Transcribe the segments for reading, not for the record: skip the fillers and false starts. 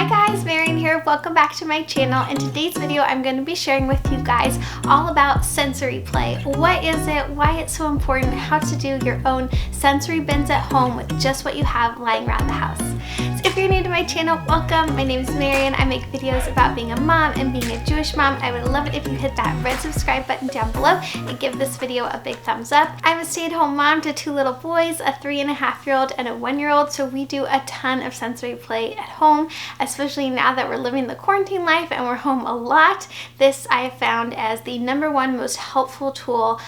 guys, Marian here. Welcome back to my channel. In today's video, I'm going to be sharing with you guys all about sensory play. What is it? Why it's so important? How to do your own sensory bins at home with just what you have lying around the house. So if you're new to my channel, welcome. My name is Marian. I make videos about being a mom and being a Jewish mom. I would love it if you hit that red subscribe button down below and give this video a big thumbs up. I'm a stay-at-home mom to two little boys, a 3.5-year-old and a 1-year-old, so we do a ton of sensory play at home, especially now that we're living the quarantine life and we're home a lot. This I have found as the #1 most helpful tool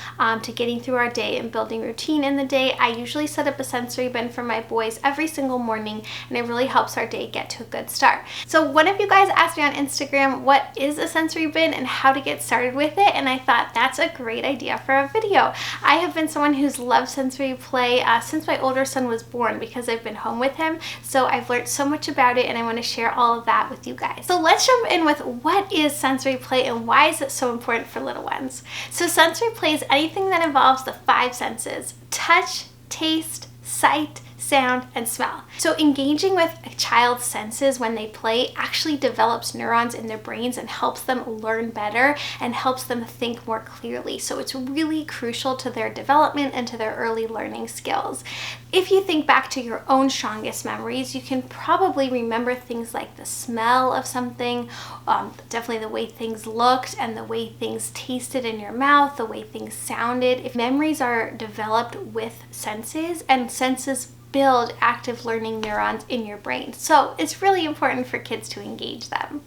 to getting through our day and building routine in the day. I usually set up a sensory bin for my boys every single morning, and it really helps our day get to a good start. So one of you guys asked me on Instagram what is a sensory bin and how to get started with it, and I thought that's a great idea for a video. I have been someone who's loved sensory play since my older son was born because I've been home with him, so I've learned so much about it and I want to share all of that with you guys. So let's jump in with what is sensory play and why is it so important for little ones. So sensory play is anything that involves the 5 senses: touch, taste, sight, sound, and smell. So engaging with a child's senses when they play actually develops neurons in their brains and helps them learn better and helps them think more clearly. So it's really crucial to their development and to their early learning skills. If you think back to your own strongest memories, you can probably remember things like the smell of something, definitely the way things looked and the way things tasted in your mouth, the way things sounded. If memories are developed with senses, and senses build active learning neurons in your brain. So it's really important for kids to engage them.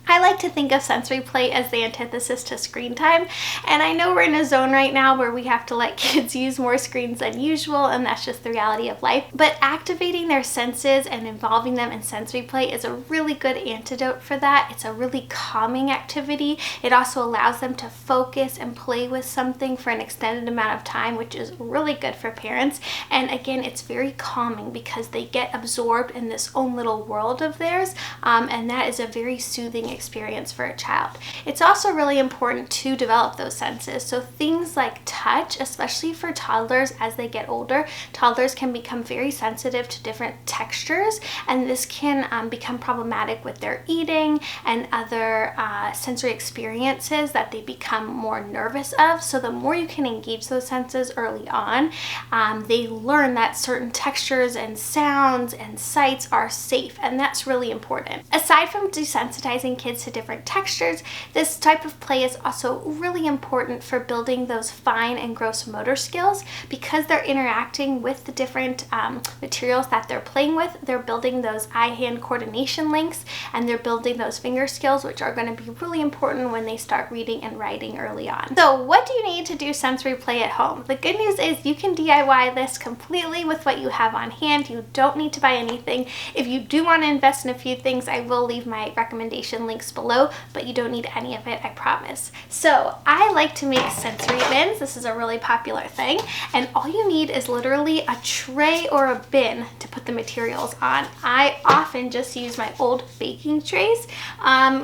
I like to think of sensory play as the antithesis to screen time, and I know we're in a zone right now where we have to let kids use more screens than usual, and that's just the reality of life. But activating their senses and involving them in sensory play is a really good antidote for that. It's a really calming activity. It also allows them to focus and play with something for an extended amount of time, which is really good for parents. And again, it's very calming because they get absorbed in this own little world of theirs, and that is a very soothing experience for a child. It's also really important to develop those senses. So things like touch, especially for toddlers as they get older, toddlers can become very sensitive to different textures, and this can become problematic with their eating and other sensory experiences that they become more nervous of. So the more you can engage those senses early on, they learn that certain textures and sounds and sights are safe, and that's really important. Aside from desensitizing kids to different textures, this type of play is also really important for building those fine and gross motor skills because they're interacting with the different materials that they're playing with. They're building those eye-hand coordination links, and they're building those finger skills, which are going to be really important when they start reading and writing early on. So what do you need to do sensory play at home? The good news is you can DIY this completely with what you have on hand. You don't need to buy anything. If you do want to invest in a few things, I will leave my recommendation links below, but you don't need any of it, I promise. So I like to make sensory bins. This is a really popular thing, and all you need is literally a tray or a bin to put the materials on. I often just use my old baking trays.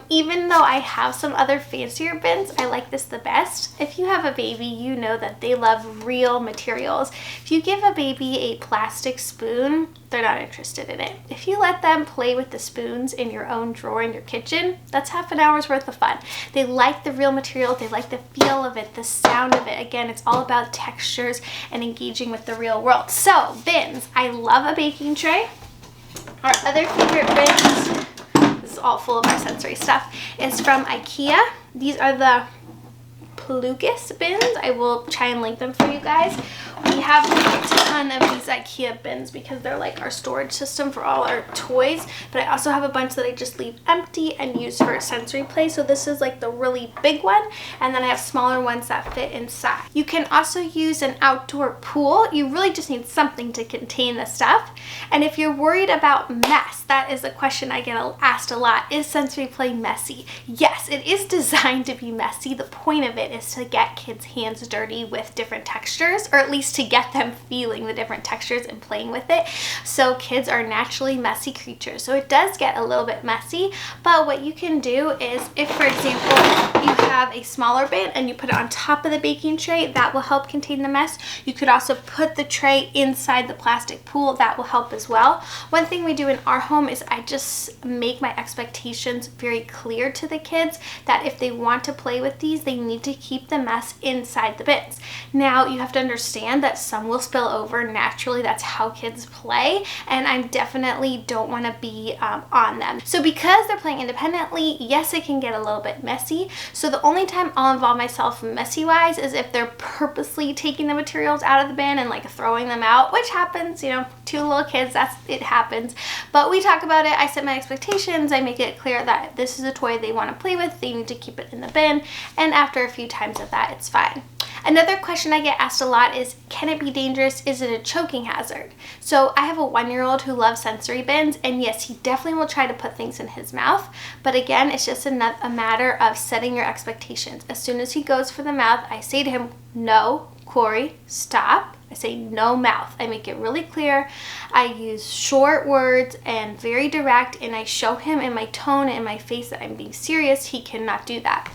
Even though I have some other fancier bins, I like this the best. If you have a baby, you know that they love real materials. If you give a baby a plastic spoon, they're not interested in it. If you let them play with the spoons in your own drawer in your kitchen, that's half an hour's worth of fun. They like the real material, they like the feel of it, the sound of it. Again, it's all about textures and engaging with the real world. So, bins. I love a baking tray. Our other favorite bins, this is all full of our sensory stuff, is from IKEA. These are the Plugis bins. I will try and link them for you guys. We have a ton of these IKEA bins because they're like our storage system for all our toys, but I also have a bunch that I just leave empty and use for sensory play. So this is like the really big one, and then I have smaller ones that fit inside. You can also use an outdoor pool. You really just need something to contain the stuff. And if you're worried about mess, that is a question I get asked a lot. Is sensory play messy? Yes, it is designed to be messy. The point of it is to get kids' hands dirty with different textures, or at least just to get them feeling the different textures and playing with it. So kids are naturally messy creatures, so it does get a little bit messy. But what you can do is, if for example you have a smaller bin and you put it on top of the baking tray, that will help contain the mess. You could also put the tray inside the plastic pool. That will help as well. One thing we do in our home is I just make my expectations very clear to the kids that if they want to play with these, they need to keep the mess inside the bins. Now, you have to understand that some will spill over naturally. That's how kids play, and I definitely don't want to be on them. So because they're playing independently, yes, it can get a little bit messy. So the only time I'll involve myself messy-wise is if they're purposely taking the materials out of the bin and like throwing them out, which happens, you know, 2 little kids, it happens. But we talk about it. I set my expectations. I make it clear that this is a toy they want to play with. They need to keep it in the bin, and after a few times of that, it's fine. Another question I get asked a lot is, can it be dangerous? Is it a choking hazard? So I have a 1-year-old who loves sensory bins, and yes, he definitely will try to put things in his mouth. But again, it's just a matter of setting your expectations. As soon as he goes for the mouth, I say to him, no, Corey, stop. I say no mouth. I make it really clear. I use short words and very direct, and I show him in my tone and in my face that I'm being serious. He cannot do that.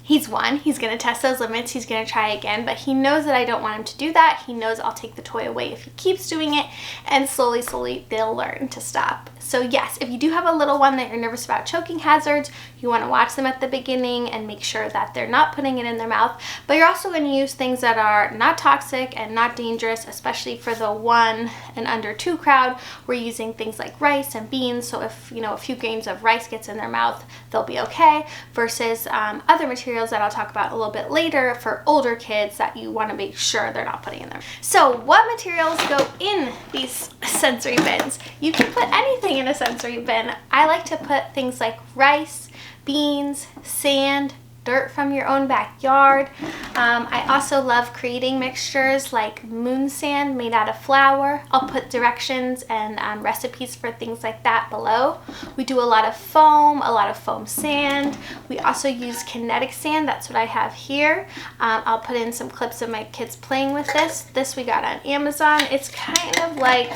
He's 1, he's gonna test those limits, he's gonna try again, but he knows that I don't want him to do that. He knows I'll take the toy away if he keeps doing it, and slowly they'll learn to stop. So yes, if you do have a little one that you're nervous about choking hazards, you wanna watch them at the beginning and make sure that they're not putting it in their mouth, but you're also gonna use things that are not toxic and not dangerous, especially for the 1 and under 2 crowd. We're using things like rice and beans, so if, you know, a few grains of rice gets in their mouth, they'll be okay, versus other materials that I'll talk about a little bit later for older kids that you want to make sure they're not putting in there. So what materials go in these sensory bins? You can put anything in a sensory bin. I like to put things like rice, beans, sand, dirt from your own backyard. I also love creating mixtures like moon sand made out of flour. I'll put directions and recipes for things like that below. We do a lot of foam sand. We also use Kinetic sand. That's what I have here. I'll put in some clips of my kids playing with this. This we got on Amazon. It's kind of like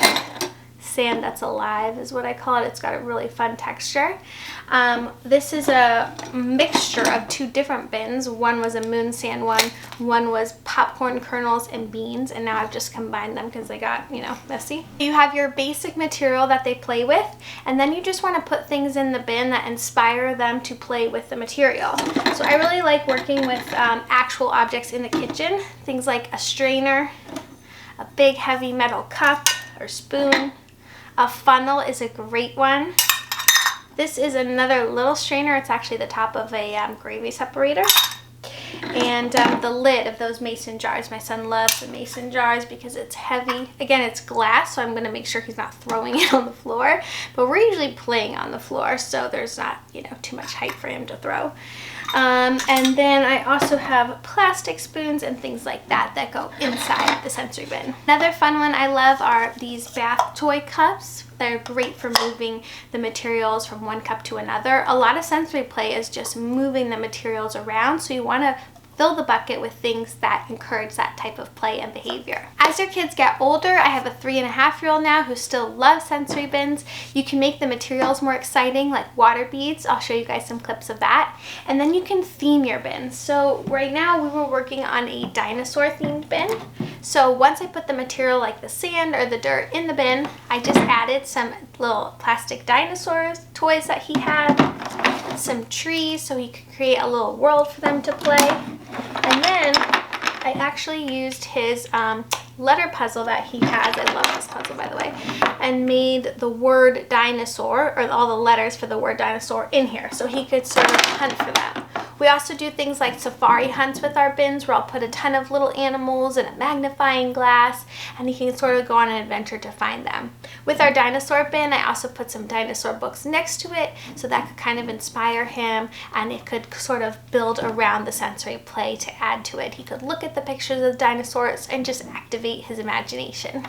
sand that's alive is what I call it. It's got a really fun texture. This is a mixture of 2 different bins. One was a moon sand one was popcorn kernels and beans, and now I've just combined them because they got, you know, messy. You have your basic material that they play with, and then you just want to put things in the bin that inspire them to play with the material. So I really like working with actual objects in the kitchen, things like a strainer, a big heavy metal cup or spoon. A funnel is a great one. This is another little strainer. It's actually the top of a gravy separator. And the lid of those mason jars. My son loves the mason jars because it's heavy. Again, it's glass, so I'm going to make sure he's not throwing it on the floor. But we're usually playing on the floor, so there's not, you know, too much height for him to throw. And then I also have plastic spoons and things like that that go inside the sensory bin. Another fun one I love are these bath toy cups. They're great for moving the materials from one cup to another. A lot of sensory play is just moving the materials around, so you want to fill the bucket with things that encourage that type of play and behavior. As your kids get older, I have a 3.5-year-old now who still loves sensory bins. You can make the materials more exciting, like water beads. I'll show you guys some clips of that. And then you can theme your bins. So right now we were working on a dinosaur themed bin. So once I put the material like the sand or the dirt in the bin, I just added some little plastic dinosaurs toys that he had, some trees so he could create a little world for them to play. And then I actually used his letter puzzle that he has. I love this puzzle, by the way, and made the word dinosaur, or all the letters for the word dinosaur, in here so he could sort of hunt for them. We also do things like safari hunts with our bins, where I'll put a ton of little animals in a magnifying glass, and he can sort of go on an adventure to find them. With our dinosaur bin, I also put some dinosaur books next to it, so that could kind of inspire him, and it could sort of build around the sensory play to add to it. He could look at the pictures of the dinosaurs and just activate his imagination.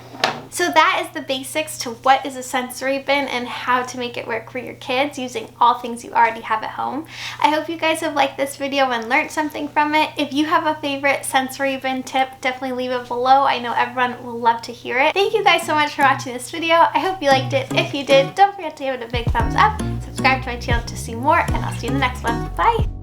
So that is the basics to what is a sensory bin and how to make it work for your kids using all things you already have at home. I hope you guys have liked this video and learned something from it. If you have a favorite sensory bin tip, definitely leave it below. I know everyone will love to hear it. Thank you guys so much for watching this video. I hope you liked it. If you did, don't forget to give it a big thumbs up, subscribe to my channel to see more, and I'll see you in the next one. Bye!